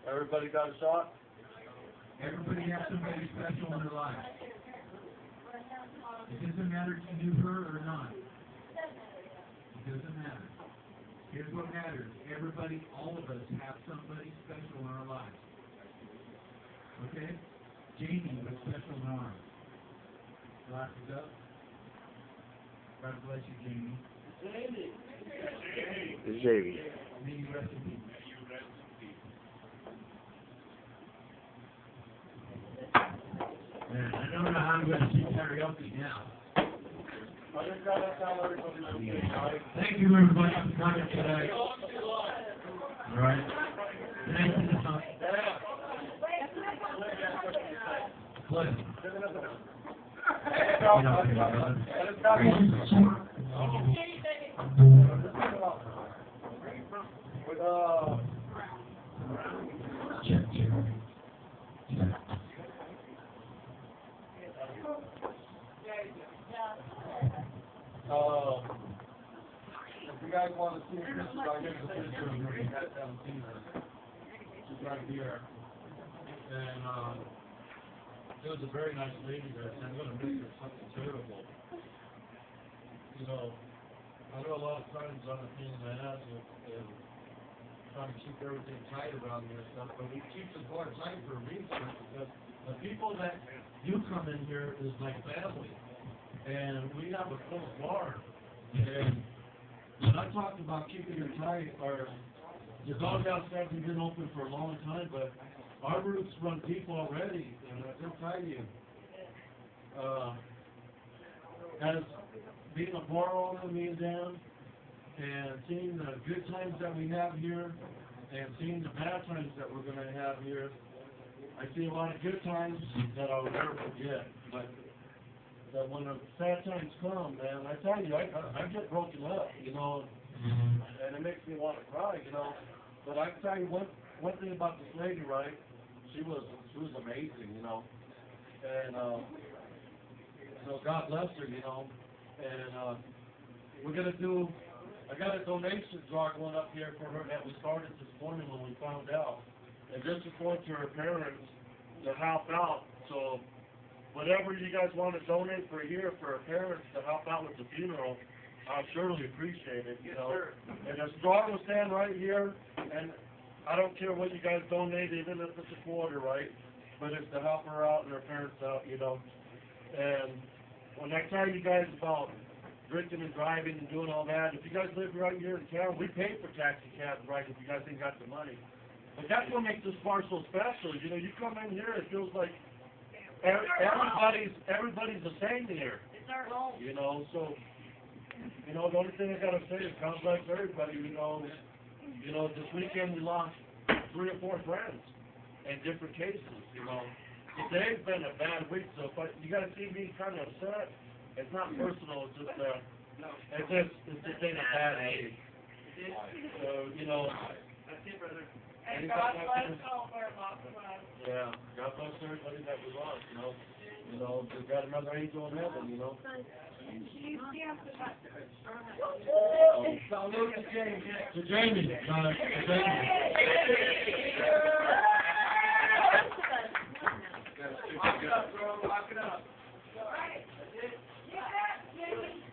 Everybody got a shot? Everybody has somebody special in their life. It doesn't matter if you knew her or not. It doesn't matter. Here's what matters. Everybody, all of us, have somebody special in our lives. Okay? Jamie was special in our arms. Glasses up. God bless you, Jamie. Jamie. May you rest in peace. Man, I don't know how I'm going to see karaoke now. Thank you, everybody, for coming today. All right. Thank you. Pleasure. Check. If you guys want to see this, I'll get the picture of her. She's right here. And it was a very nice lady there, and I'm going to miss her something terrible. You know, I know a lot of times on the pain in the ass and trying to keep everything tight around here and stuff, but we keep the bar tight for a reason, because the people that do come in here is like family. And we have a full bar. And when I talked about keeping it tight, the Dog House hasn't been open for a long time, but our roots run deep already, and I can tell you, as being a bar owner, me and Dan, and seeing the good times that we have here, and seeing the bad times that we're going to have here, I see a lot of good times that I'll never forget. But that when the sad times come, man, I tell you, I get broken up, you know, and it makes me want to cry, you know. But I can tell you one thing about this lady, right? She was amazing, you know, and so God bless her, you know. And we're gonna do. I got a donation jar going up here for her that we started this morning when we found out, and this is going to her parents to help out. So whatever you guys want to donate for here for her parents to help out with the funeral, I'll surely appreciate it, you know. And this jar will stand right here, and I don't care what you guys donate, even if it's a quarter, right? But it's to help her out and her parents out, you know. And when I tell you guys about drinking and driving and doing all that, if you guys live right here in town, we pay for taxi cabs, right, if you guys ain't got the money. But that's what makes this bar so special. You know, you come in here, it feels like everybody's the same here. It's our home. You know, so, you know, the only thing I gotta say is God bless everybody, you know. You know, this weekend we lost 3 or 4 friends in different cases, you know. Today's been a bad week, so if you guys see me kind of upset, it's not personal, it's just, it's just been a bad week. So, you know. That's it, brother. And God bless all of our lost ones. Yeah, God bless everybody that we lost, you know. You know, we've got another angel in heaven, you know. Salute to Jamie. To Jamie. Lock it up, bro. Lock it up. All right. That's it. Yeah, Jamie.